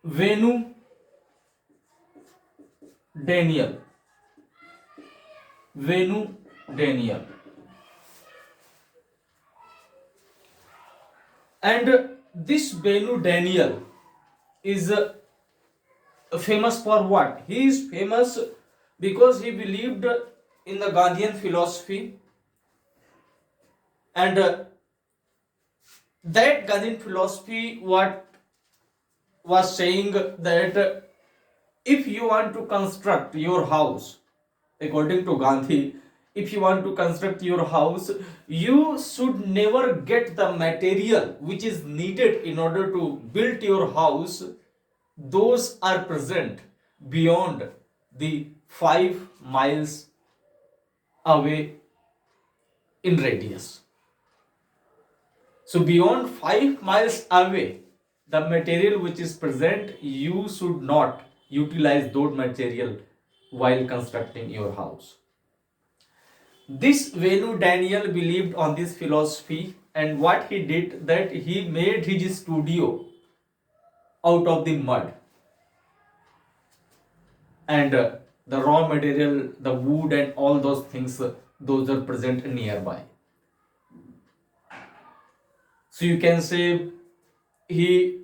Venu Daniel. Venu Daniel. And this Venu Daniel is famous for what? He is famous because he believed in the Gandhian philosophy, and that Gandhian philosophy what was saying that if you want to construct your house, according to Gandhi, if you want to construct your house, you should never get the material which is needed in order to build your house. Those are present beyond the 5 miles away in radius. So beyond 5 miles away, the material which is present, you should not utilize those material while constructing your house. This Venu Daniel believed on this philosophy, and what he did that he made his studio out of the mud, and the raw material, the wood and all those things, those are present nearby. So you can say he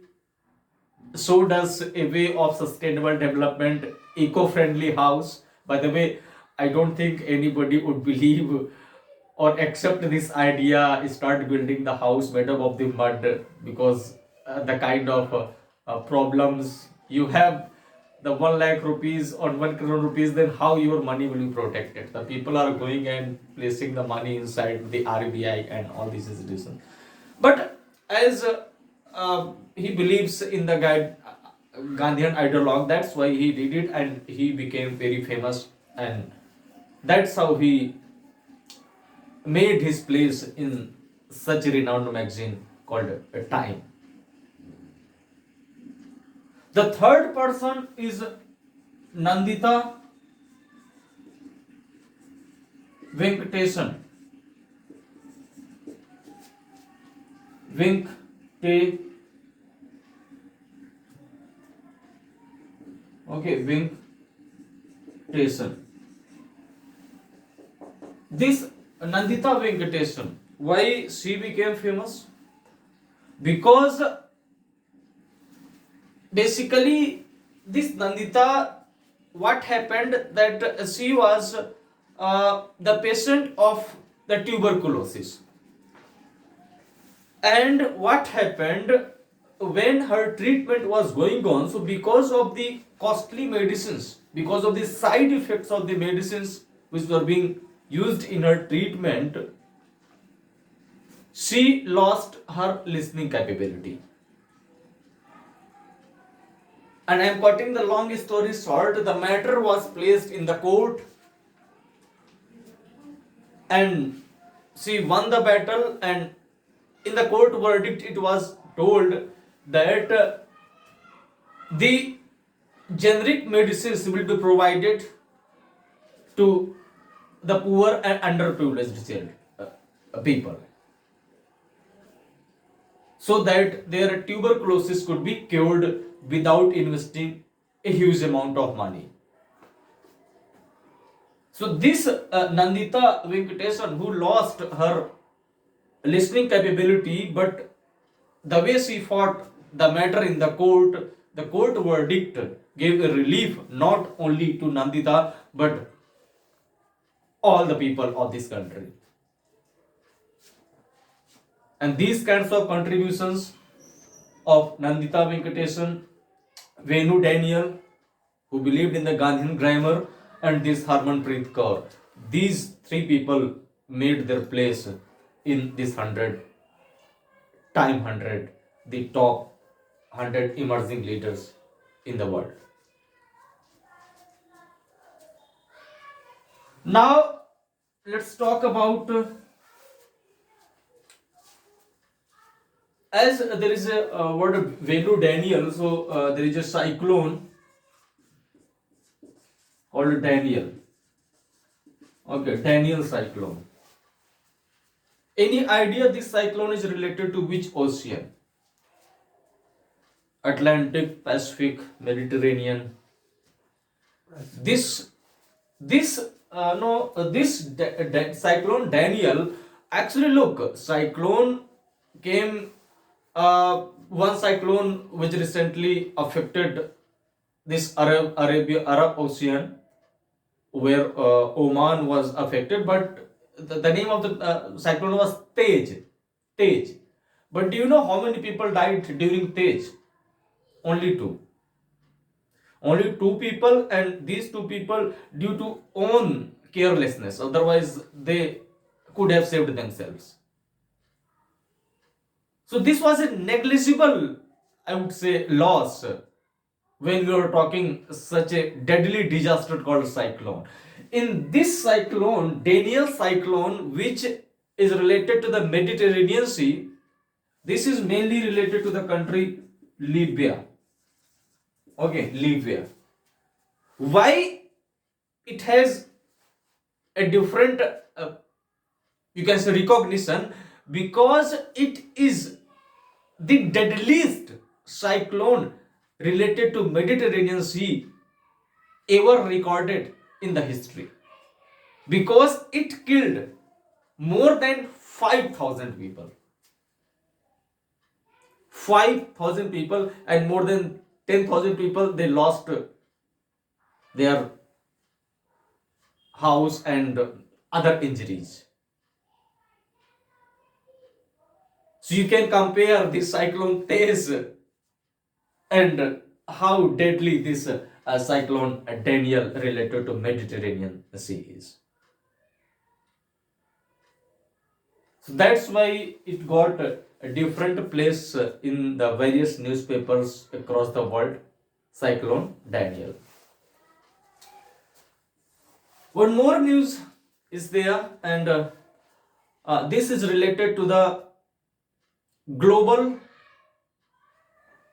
showed us a way of sustainable development, eco-friendly house. By the way, I don't think anybody would believe or accept this idea, start building the house made up of the mud, because the kind of problems you have, the 1 lakh rupees or 1 crore rupees, then how your money will be protected? The people are going and placing the money inside the RBI and all these institutions. But as he believes in the Gandhian ideologue, that's why he did it, and he became very famous, and that's how he made his place in such a renowned magazine called Time. The third person is Nandita Venkatesan. Venkatesan. This Nandita Venkatesan, why she became famous? Because basically this Nandita, what happened that she was the patient of the tuberculosis, and what happened when her treatment was going on, so because of the costly medicines, because of the side effects of the medicines which were being used in her treatment, she lost her listening capability. And I am cutting the long story short, the matter was placed in the court, and she won the battle, and in the court verdict it was told that the generic medicines will be provided to the poor and underprivileged people, so that their tuberculosis could be cured without investing a huge amount of money. So this Nandita Venkatesan, who lost her listening capability, but the way she fought the matter in the court verdict gave a relief not only to Nandita but all the people of this country. And these kinds of contributions of Nandita Venkatesan, Venu Daniel, who believed in the Gandhian grammar, and this Harmanpreet Kaur, these three people made their place in this 100, the top 100 emerging leaders in the world. Now let's talk about as there is a word Venu Daniel, so there is a cyclone called Daniel. Okay, Daniel cyclone. Any idea this cyclone is related to which ocean? Atlantic, Pacific, Mediterranean. This this no this cyclone Daniel, actually look, cyclone came, one cyclone which recently affected this Arab Ocean, where Oman was affected, but the name of the cyclone was Tej. But do you know how many people died during Tej? Only two. Only two people, and these two people due to own carelessness. Otherwise, they could have saved themselves. So this was a negligible, I would say, loss when we were talking such a deadly disaster called cyclone. In this cyclone, Daniel cyclone, which is related to the Mediterranean Sea, this is mainly related to the country Libya. Okay, Libya. Why it has a different, you can say, recognition? Because it is the deadliest cyclone related to Mediterranean Sea ever recorded in the history, because it killed more than 5,000 people. 5,000 people, and more than 10,000 people, they lost their house and other injuries. So you can compare this cyclone Tez and how deadly this cyclone Daniel related to Mediterranean Sea is. So that's why it got a different place in the various newspapers across the world. Cyclone Daniel. One more news is there, and this is related to the global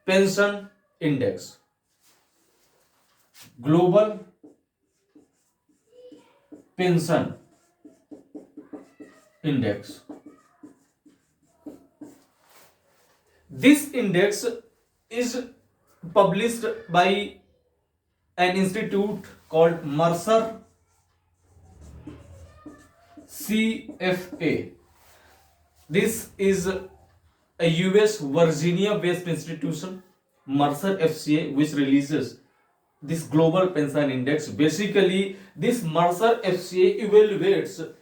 pension index. Global pension index. This index is published by an institute called Mercer CFA. This is a US Virginia based institution, Mercer FCA, which releases this global pension index. Basically, this Mercer FCA evaluates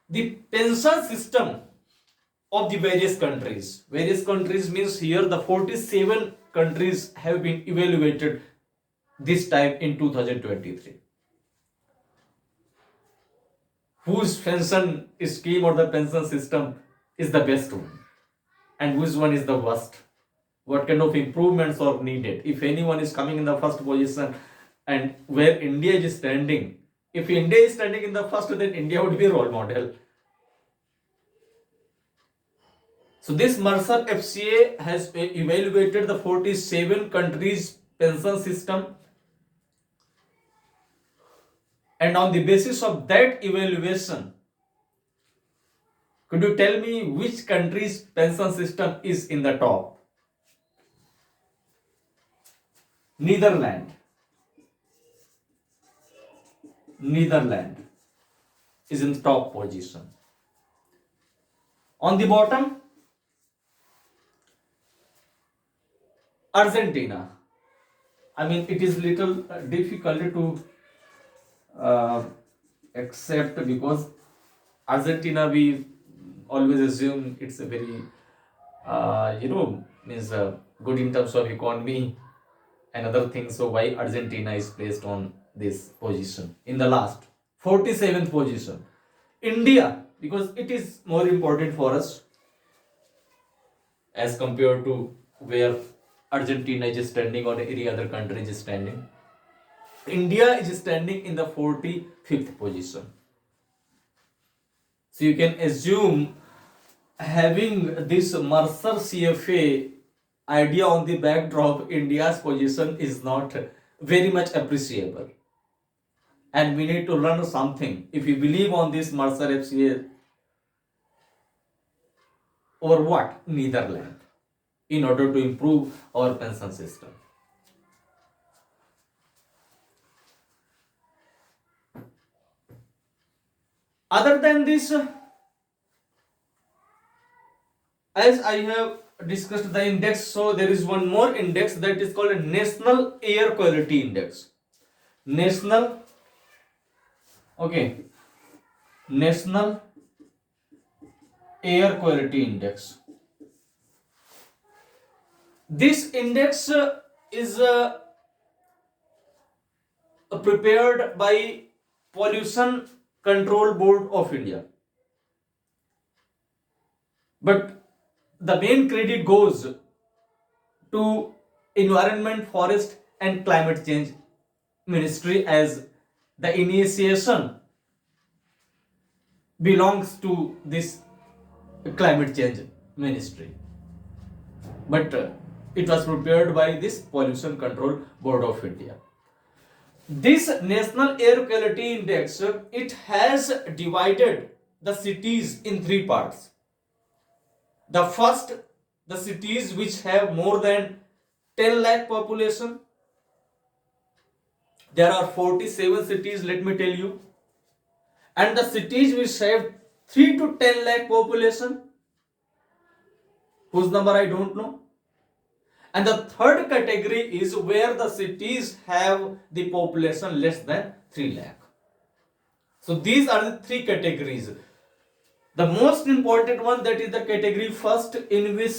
the pension system of the various countries. Various countries means here the 47 countries have been evaluated this time in 2023. Whose pension scheme or the pension system is the best one, and which one is the worst? What kind of improvements are needed? If anyone is coming in the first position, and where India is standing, if India is standing in the first, then India would be a role model. So this Mercer FCA has evaluated the 47 countries' pension system, and on the basis of that evaluation, could you tell me which country's pension system is in the top? Netherlands. Netherlands is in the top position. On the bottom, Argentina. I mean, it is little difficult to accept, because Argentina, we always assume it's a very, means good in terms of economy and other things. So why Argentina is placed on this position in the last 47th position? India, because it is more important for us as compared to where Argentina is standing or any other country is standing. India is standing in the 45th position. So you can assume, having this Mercer CFA idea on the backdrop, India's position is not very much appreciable. And we need to learn something. If you believe on this Mercer FCA, or what? Netherlands. in order to improve our pension system. Other than this, as I have discussed the index, so there is one more index that is called a National Air Quality Index. National, okay, National Air Quality Index. This index is prepared by Pollution Control Board of India. But the main credit goes to Environment, Forest and Climate Change Ministry, as the initiation belongs to this climate change ministry. But it was prepared by this Pollution Control Board of India. This National Air Quality Index, it has divided the cities in three parts. The first, the cities which have more than 10 lakh population. There are 47 cities, let me tell you. And the cities which have 3 to 10 lakh population, whose number I don't know. And the third category is where the cities have the population less than 3 lakh. So these are the three categories. The most important one, that is the category first, in which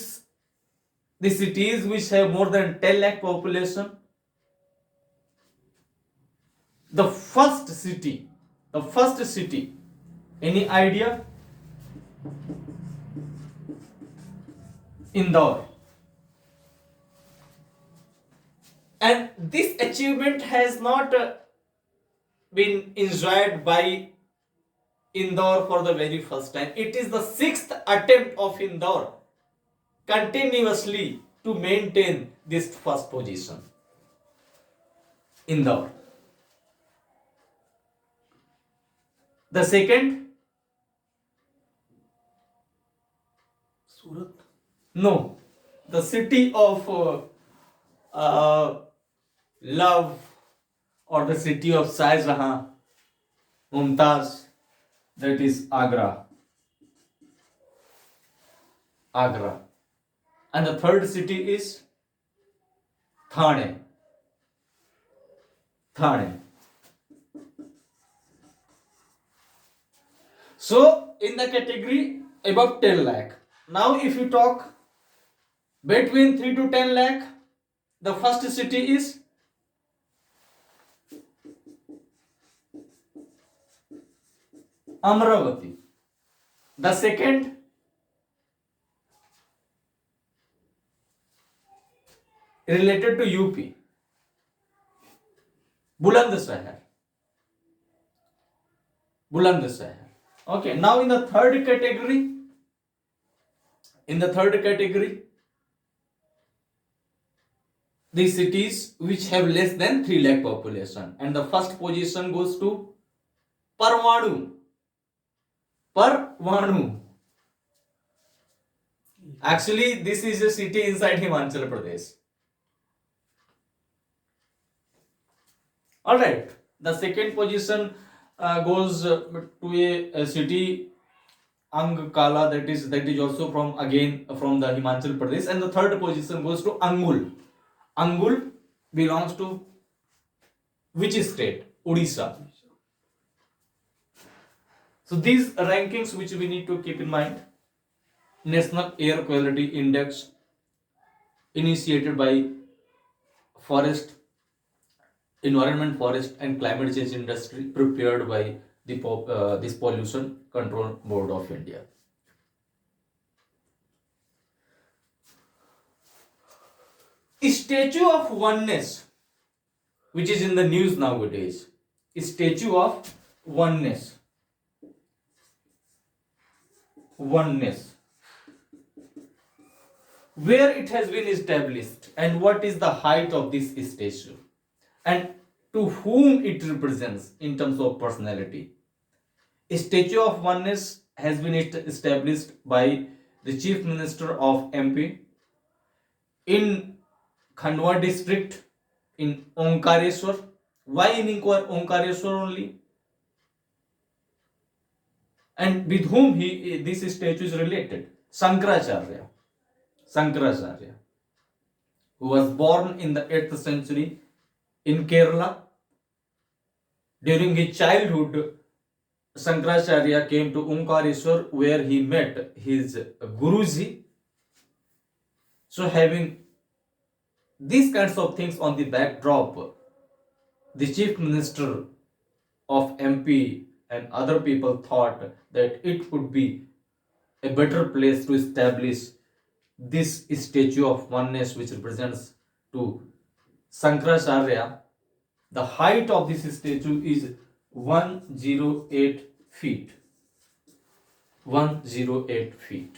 the cities which have more than 10 lakh population. The first city, any idea? Indore. And this achievement has not been enjoyed by Indore for the very first time. It is the sixth attempt of Indore continuously to maintain this first position. Indore. The second, Surat. No, the city of love, or the city of Shah Jahan, Mumtaz, that is Agra. Agra. And the third city is Thane. Thane. So, in the category above 10 lakh. Now, if you talk between 3 to 10 lakh, the first city is Amravati. The second, related to UP, Bulandshahr. Bulandshahr. Okay, now in the third category, the cities which have less than 3 lakh population, and the first position goes to Parvanu. Actually, this is a city inside Himachal Pradesh. Alright, the second position goes to a city Angkala, that is also from the Himachal Pradesh, and the third position goes to Angul. Angul belongs to which state? Odisha. So these rankings which we need to keep in mind. National Air Quality Index, initiated by Environment, Forest and Climate Change Industry, prepared by this Pollution Control Board of India. Statue of Oneness, which is in the news nowadays. Statue of Oneness. Where it has been established, and what is the height of this statue, and to whom it represents in terms of personality. A Statue of Oneness has been established by the Chief Minister of MP, in Khandwa district in Omkareshwar. Why in Omkareshwar only? And with whom this statue is related? Sankaracharya. Sankaracharya, who was born in the 8th century in Kerala. During his childhood, Sankaracharya came to Omkareshwar where he met his Guruji. So having these kinds of things on the backdrop, the chief minister of MP and other people thought that it would be a better place to establish this statue of oneness which represents to Sankaracharya. The height of this statue is 108 feet. 108 feet.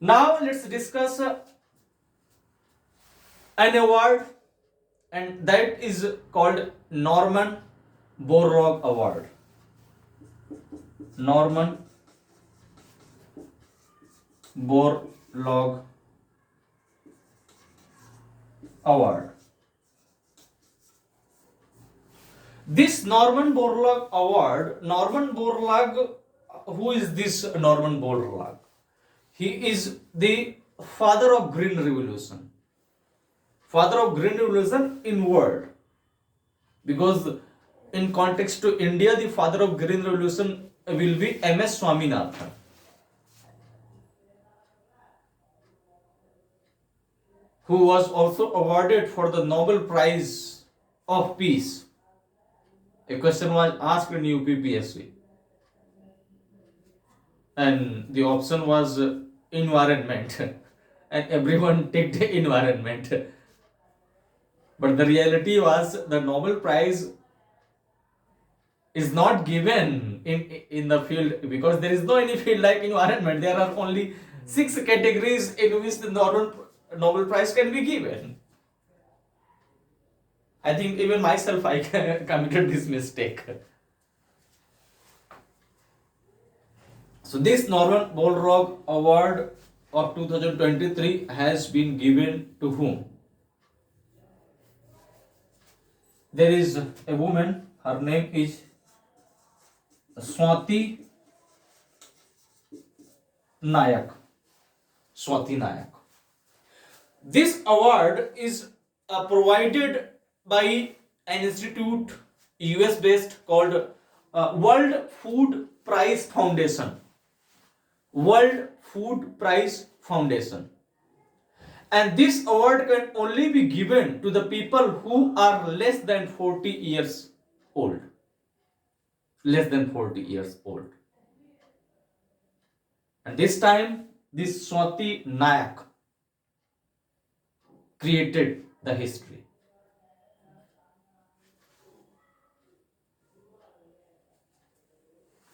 Now let's discuss an award, and that is called Norman Borlaug Award. Norman Borlaug Award. This Norman Borlaug Award, Norman Borlaug, who is this Norman Borlaug? He is the father of Green Revolution. Father of Green Revolution in world. Because in context to India, the father of Green Revolution will be M.S. Swaminathan. Who was also awarded for the Nobel Prize of Peace. A question was asked in UPPSC. And the option was environment. And everyone ticked environment. But the reality was the Nobel Prize is not given in the field, because there is no any field like environment. There are only 6 categories in which the Nobel Prize can be given. I think even myself I committed this mistake. So this Norman Borlaug Award of 2023 has been given to whom? There is a woman, her name is Swati Nayak. Swati Nayak. This award is provided by an institute, US based, called World Food Prize Foundation. World Food Prize Foundation. And this award can only be given to the people who are less than 40 years old. Less than 40 years old. And this time, this Swati Nayak created the history.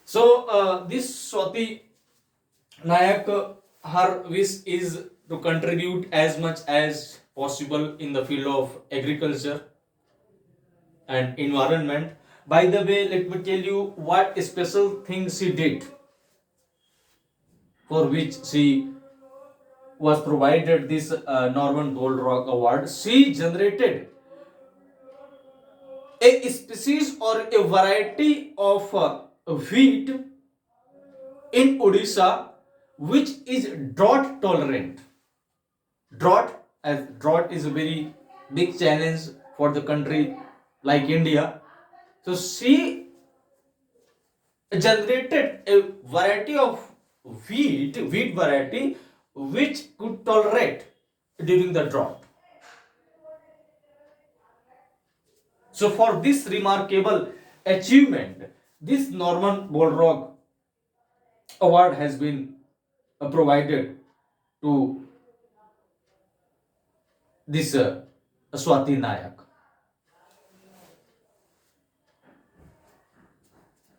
So, this Swati Nayak, her wish is to contribute as much as possible in the field of agriculture and environment. By the way, let me tell you what special thing she did, for which she was provided this Norman Borlaug Award. She generated a species or a variety of wheat in Odisha which is drought tolerant. Drought is a very big challenge for the country like India. So she generated a variety of wheat variety which could tolerate during the drought. So for this remarkable achievement, this Norman Borlaug Award has been provided to this Swati Nayak.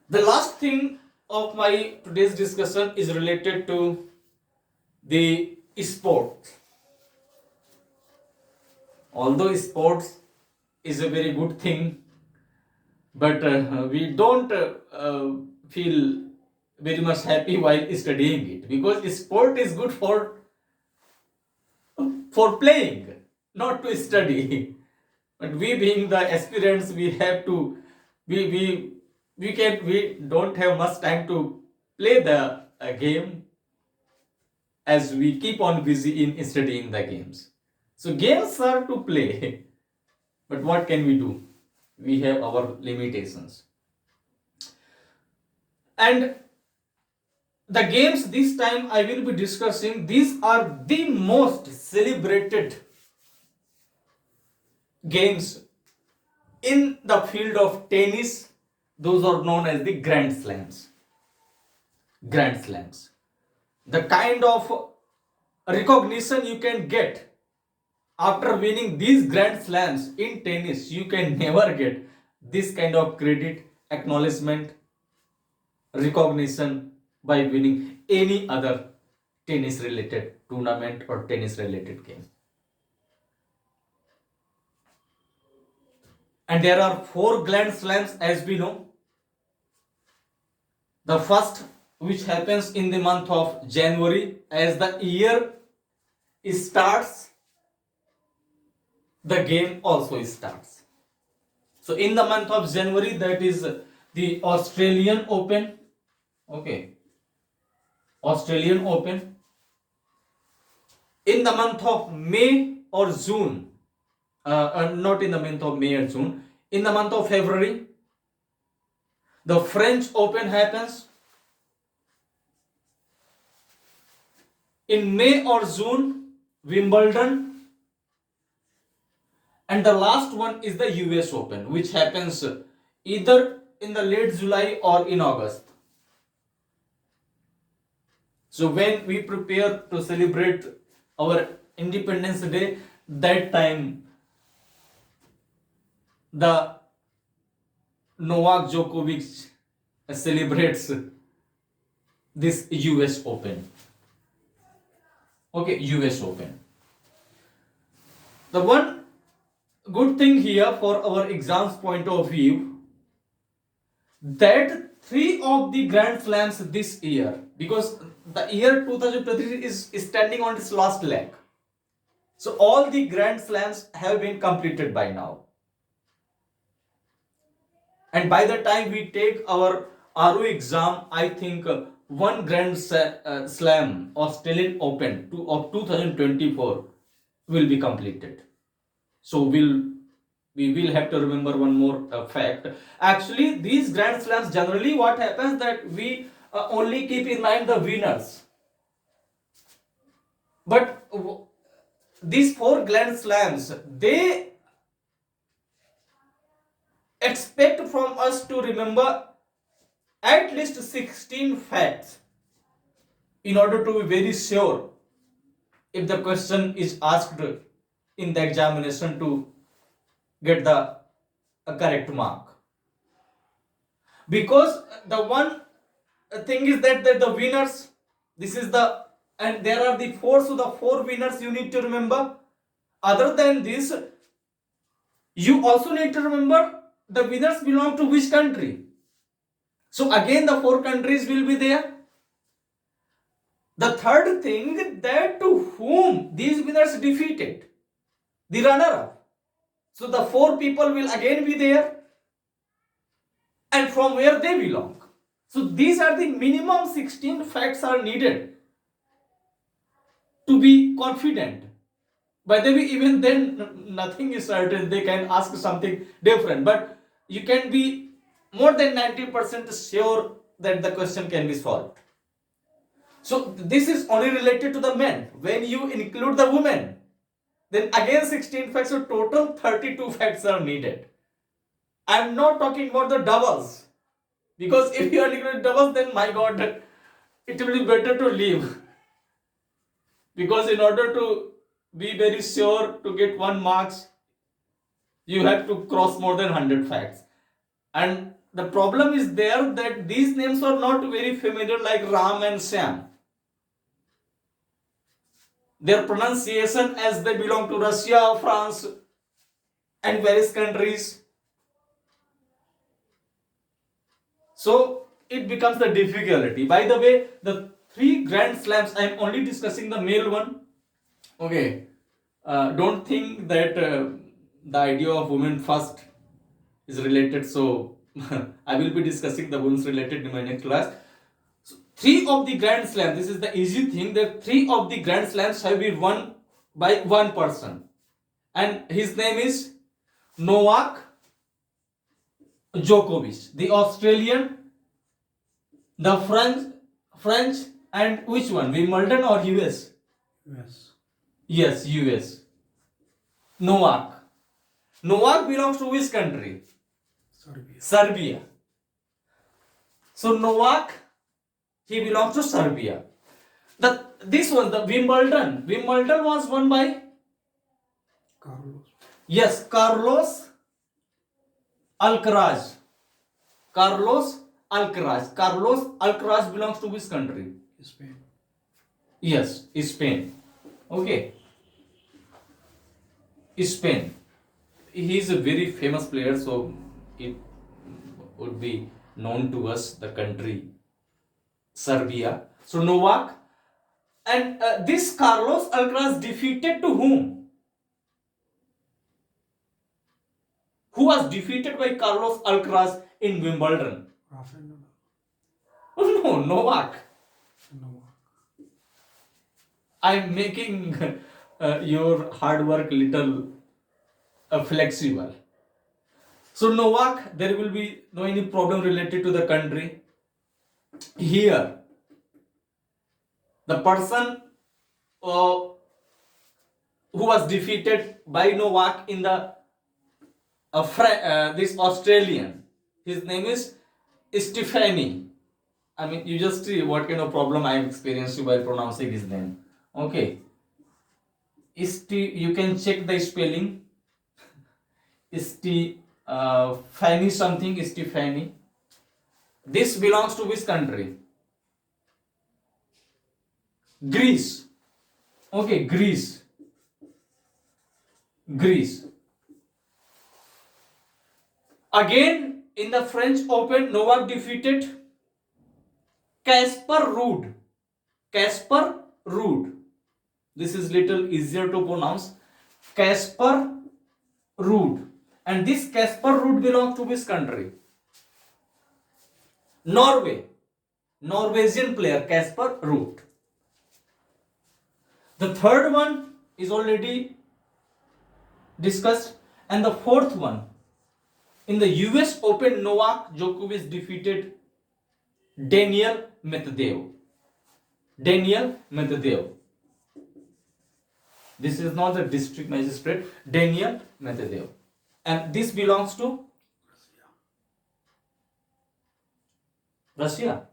The last thing of my today's discussion is related to the sport. Although sports is a very good thing, but we don't feel very much happy while studying it, because sport is good for playing, not to study. But we being the aspirants, we have to, we don't have much time to play the game, as we keep on busy in studying the games. So games are to play, but what can we do? We have our limitations. And the games this time I will be discussing, these are the most celebrated games in the field of tennis. Those are known as the Grand Slams. Grand Slams. The kind of recognition you can get after winning these Grand Slams in tennis, you can never get this kind of credit, acknowledgement, recognition by winning any other tennis related tournament or tennis related game. And there are four Grand Slams, as we know. The first, which happens in the month of January, as the year starts, the game also starts. So in the month of January, that is the Australian Open. Okay. Australian Open. In the month of May or June, not in the month of May or June, in the month of February, the French Open happens. In May or June, Wimbledon. And the last one is the US Open, which happens either in the late July or in August. So when we prepare to celebrate our Independence Day, that time the Novak Djokovic celebrates this US Open. Okay, US Open. The one good thing here for our exams point of view, that three of the Grand Slams this year, because the year 2023 is standing on its last leg. So all the Grand Slams have been completed by now. And by the time we take our RO exam, I think one Grand Slam Australian Open of 2024 will be completed. So we will have to remember one more fact. Actually, these Grand Slams, generally what happens, that we only keep in mind the winners. But these four Grand Slams, they expect from us to remember at least 16 facts in order to be very sure if the question is asked in the examination to get the correct mark. Because the one thing is that the winners, this is the, and there are the four, so the four winners you need to remember. Other than this, you also need to remember the winners belong to which country. So again the four countries will be there. The third thing, that to whom these winners defeated, the runner-up. So the four people will again be there, and from where they belong. So these are the minimum 16 facts are needed to be confident. By the way, even then nothing is certain, they can ask something different, but you can be more than 90% sure that the question can be solved. So this is only related to the men. When you include the women, then again 16 facts, so total 32 facts are needed. I am not talking about the doubles, because if you are including doubles, then my god, it will be better to leave. Because in order to be very sure to get 1 marks, you have to cross more than 100 facts. And the problem is there that these names are not very familiar, like Ram and Shyam. Their pronunciation, as they belong to Russia, France, and various countries, So it becomes the difficulty. By the way, the 3 grand slams, I am only discussing the male one. Okay, don't think that the idea of women first is related. So I will be discussing the women's related in my next class. So, 3 of the grand slams, this is the easy thing, that 3 of the grand slams have been won by one person, and his name is Novak Djokovic, the Australian, the French, and which one? Wimbledon or US? Yes. Yes, US. Novak. Novak belongs to which country? Serbia. Serbia. So Novak, he belongs to Serbia. This one, the Wimbledon. Wimbledon was won by, Carlos. yes, Carlos Alcaraz. Carlos Alcaraz. Carlos Alcaraz belongs to which country? Spain. Yes, Spain. Okay. Spain. He is a very famous player, so it would be known to us, the country Serbia. So Novak, and this Carlos Alcaraz defeated to whom? Who was defeated by Carlos Alcaraz in Wimbledon? Rafael Nadal. Oh no, Novak. Novak. I'm making your hard work little flexible. So Novak, there will be no any problem related to the country. Here, the person who was defeated by Novak in the this Australian, his name is Stephanie. I mean, you just see what kind of problem I have experienced by pronouncing his name. Okay, you can check the spelling. Fanny something, Stephanie. This belongs to which country? Greece. Okay, Greece. Again, in the French Open, Novak defeated Casper Ruud. Casper Ruud. This is little easier to pronounce. Casper Ruud. And this Casper Ruud belongs to which country? Norway. Norwegian player Casper Ruud. The third one is already discussed, and the fourth one, in the US Open, Novak Djokovic defeated Daniel Medvedev. This is not the district magistrate, Daniel Medvedev. And this belongs to Russia.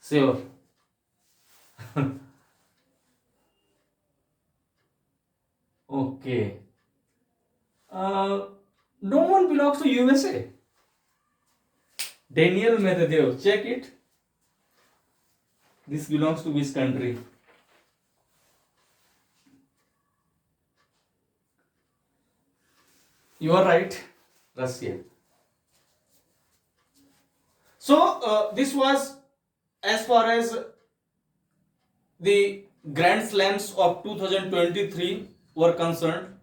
Sure. Okay. No one belongs to USA. Daniel Medvedev, check it. This belongs to which country? You are right, Russia. So this was as far as the Grand Slams of 2023 were concerned.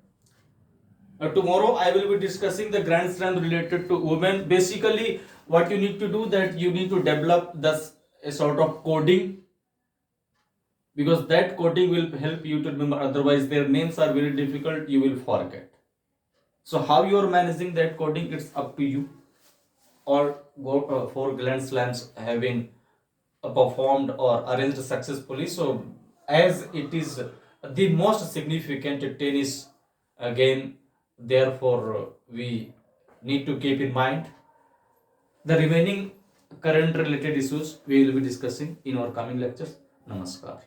Tomorrow I will be discussing the Grand Slam related to women. Basically, what you need to do, that you need to develop this a sort of coding, because that coding will help you to remember. Otherwise, their names are very difficult. You will forget. So how you are managing that coding, it's up to you. Or go for Grand Slams having performed or arranged successfully. So as it is the most significant tennis game, therefore we need to keep in mind. The remaining current related issues we will be discussing in our coming lectures. Namaskar.